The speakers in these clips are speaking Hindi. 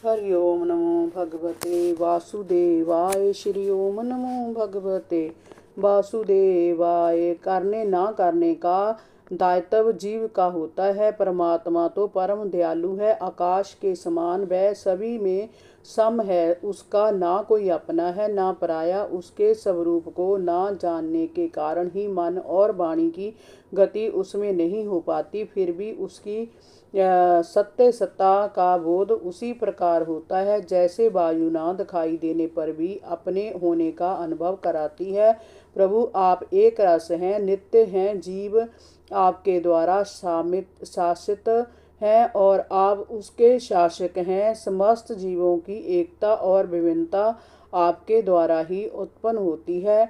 हरि ओम नमो भगवते वासुदेवाय। श्री ओम नमो भगवते वासुदेवाय। करने ना करने का दायित्व जीव का होता है। परमात्मा तो परम दयालु है, आकाश के समान वह सभी में सम है। उसका ना कोई अपना है ना पराया। उसके स्वरूप को ना जानने के कारण ही मन और वाणी की गति उसमें नहीं हो पाती। फिर भी उसकी सत्य सत्ता का बोध उसी प्रकार होता है जैसे वायु ना दिखाई देने पर भी अपने होने का अनुभव कराती है। प्रभु आप एक रस हैं, नित्य हैं, जीव आपके द्वारा शासित है और आप उसके शासक हैं। समस्त जीवों की एकता और विभिन्नता आपके द्वारा ही उत्पन्न होती है।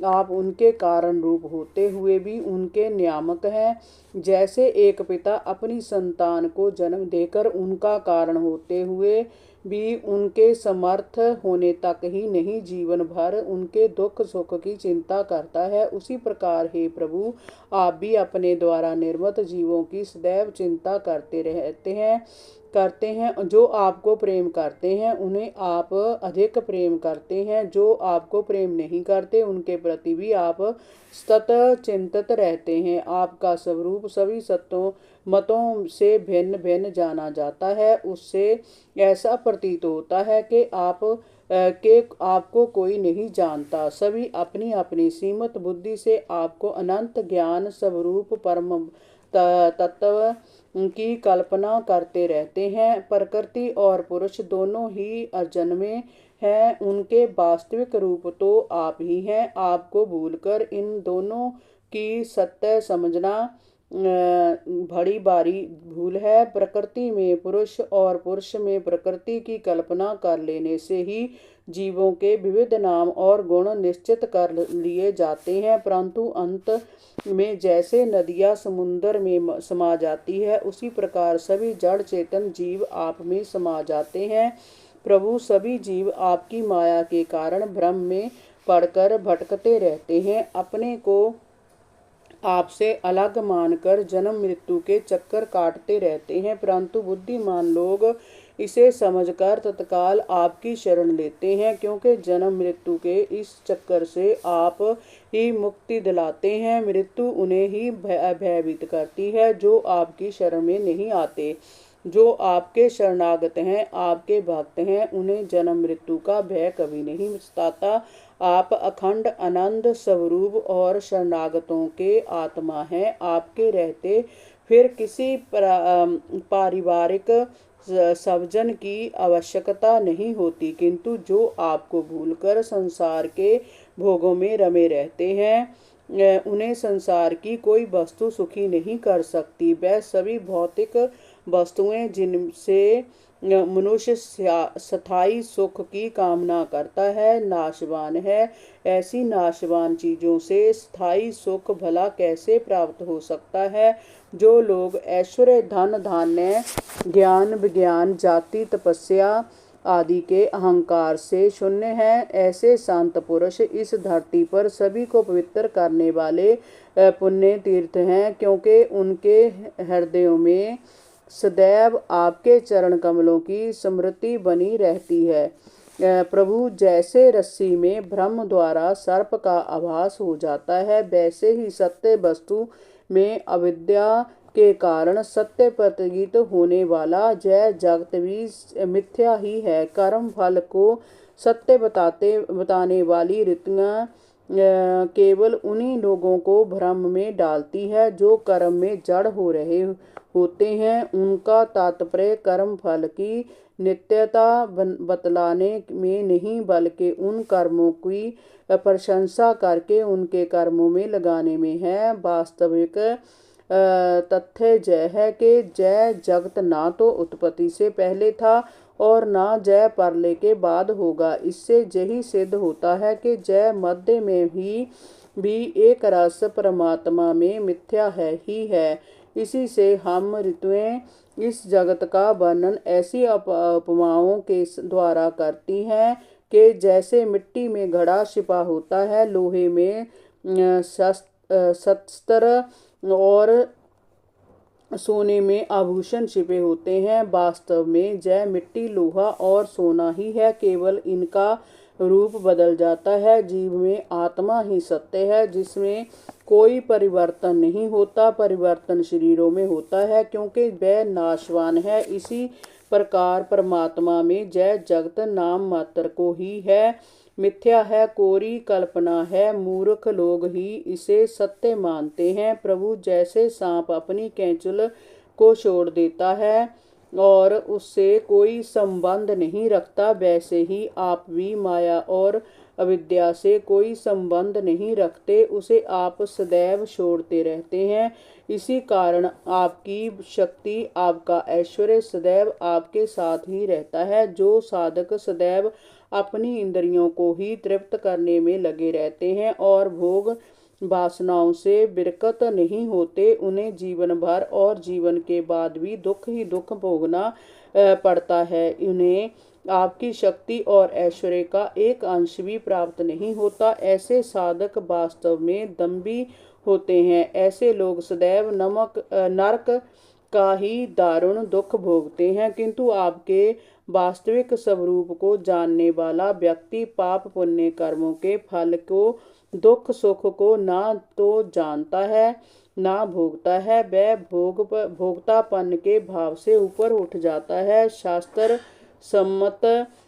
आप उनके कारण रूप होते हुए भी उनके नियामक हैं। जैसे एक पिता अपनी संतान को जन्म देकर उनका कारण होते हुए भी उनके समर्थ होने तक ही नहीं, जीवन भर उनके दुख सुख की चिंता करता है, उसी प्रकार हे प्रभु आप भी अपने द्वारा निर्मित जीवों की सदैव चिंता करते हैं। जो आपको प्रेम करते हैं उन्हें आप अधिक प्रेम करते हैं। जो आपको प्रेम नहीं करते उनके प्रति भी आप सतत चिंतित रहते हैं। आपका स्वरूप सभी सत्यों मतों से भिन्न भिन्न जाना जाता है। उससे ऐसा प्रतीत होता है कि आपको कोई नहीं जानता। सभी अपनी अपनी सीमित बुद्धि से आपको अनंत ज्ञान स्वरूप परम तत्व की कल्पना करते रहते हैं। प्रकृति और पुरुष दोनों ही अजन्मे हैं, उनके वास्तविक रूप तो आप ही हैं। आपको भूलकर इन दोनों की सत्य समझना बड़ी बारी भूल है। प्रकृति में पुरुष और पुरुष में प्रकृति की कल्पना कर लेने से ही जीवों के विविध नाम और गुण निश्चित कर लिए जाते हैं, परंतु अंत में जैसे नदियाँ समुद्र में समा जाती है उसी प्रकार सभी जड़ चेतन जीव आप में समा जाते हैं। प्रभु सभी जीव आपकी माया के कारण भ्रम में पड़कर भटकते रहते हैं। अपने को आपसे अलग मानकर जन्म मृत्यु के चक्कर काटते रहते हैं, परंतु बुद्धिमान लोग इसे समझकर तत्काल आपकी शरण लेते हैं, क्योंकि जन्म मृत्यु के इस चक्कर से आप ही मुक्ति दिलाते हैं। मृत्यु उन्हें ही भयभीत करती है जो आपकी शरण में नहीं आते। जो आपके शरणागत हैं, आपके भक्त हैं, उन्हें जन्म मृत्यु का भय कभी नहीं सताता। आप अखंड आनंद स्वरूप और शरणागतों के आत्मा हैं। आपके रहते फिर किसी पारिवारिक सवजन की आवश्यकता नहीं होती, किंतु जो आपको भूलकर संसार के भोगों में रमे रहते हैं उन्हें संसार की कोई वस्तु सुखी नहीं कर सकती। वह सभी भौतिक वस्तुएं जिनसे मनुष्य स्थायी सुख की कामना करता है नाशवान है। ऐसी नाशवान चीजों से स्थायी सुख भला कैसे प्राप्त हो सकता है। जो लोग ऐश्वर्य धन धान्य ज्ञान विज्ञान जाति तपस्या आदि के अहंकार से शून्य हैं, ऐसे शांत पुरुष इस धरती पर सभी को पवित्र करने वाले पुण्य तीर्थ हैं, क्योंकि उनके हृदयों में सदैव आपके चरण कमलों की स्मृति बनी रहती है। प्रभु जैसे रस्सी में भ्रम द्वारा सर्प का आभास हो जाता है, वैसे ही सत्य वस्तु में अविद्या के कारण सत्य प्रतीत होने वाला जय जगत भी मिथ्या ही है। कर्म फल को सत्य बताने वाली रीतियाँ केवल उन्हीं लोगों को भ्रम में डालती है जो कर्म में जड़ हो रहे होते हैं। उनका तात्पर्य कर्म फल की नित्यता बतलाने में नहीं, बल्कि उन कर्मों की प्रशंसा करके उनके कर्मों में लगाने में है। वास्तविक तथ्य जय है कि जय जगत ना तो उत्पत्ति से पहले था और ना जय परले के बाद होगा। इससे यही सिद्ध होता है कि जय मध्य में ही भी एक रस परमात्मा में मिथ्या है ही है। इसी से हम ऋतुएं इस जगत का वर्णन ऐसी उपमाओं के द्वारा करती हैं कि जैसे मिट्टी में घड़ा छिपा होता है, लोहे में शस्त्र और सोने में आभूषण छिपे होते हैं। वास्तव में जय मिट्टी, लोहा और सोना ही है, केवल इनका रूप बदल जाता है। जीव में आत्मा ही सत्य है, जिसमें कोई परिवर्तन नहीं होता। परिवर्तन शरीरों में होता है, क्योंकि वह नाशवान है। इसी प्रकार परमात्मा में जय जगत नाम मात्र को ही है, मिथ्या है, कोरी कल्पना है। मूर्ख लोग ही इसे सत्य मानते हैं। प्रभु जैसे सांप अपनी कैंचुल को छोड़ देता है और उससे कोई संबंध नहीं रखता, वैसे ही आप भी माया और अविद्या से कोई संबंध नहीं रखते, उसे आप सदैव छोड़ते रहते हैं। इसी कारण आपकी शक्ति, आपका ऐश्वर्य सदैव आपके साथ ही रहता है। जो साधक सदैव अपनी इंद्रियों को ही तृप्त करने में लगे रहते हैं और भोग वासनाओं से विरक्त नहीं होते, उन्हें जीवन भर और जीवन के बाद भी दुख ही दुख भोगना पड़ता है। उन्हें आपकी शक्ति और ऐश्वर्य का एक अंश भी प्राप्त नहीं होता। ऐसे साधक वास्तव में दम्भी होते हैं। ऐसे लोग सदैव नरक का ही दारुण दुख भोगते हैं। किंतु आपके वास्तविक स्वरूप को जानने वाला व्यक्ति पाप पुण्य कर्मों के फल को, दुख सुख को ना तो जानता है ना भोगता है। वह भोक्तापन के भाव से ऊपर उठ जाता है। शास्त्र सम्मत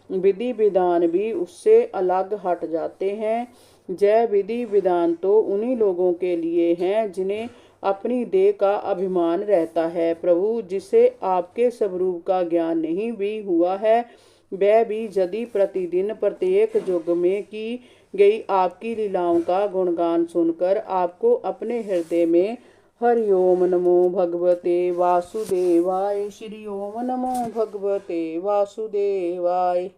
विधि विधान भी उससे अलग हट जाते हैं। जय विधि विधान तो उन्हीं लोगों के लिए हैं जिन्हें अपनी देह का अभिमान रहता है। प्रभु जिसे आपके स्वरूप का ज्ञान नहीं भी हुआ है, वह भी यदि प्रतिदिन प्रत्येक युग में की गई आपकी लीलाओं का गुणगान सुनकर आपको अपने हृदय में हरि ओम नमो भगवते वासुदेवाय, श्री ओम नमो भगवते वासुदेवाय।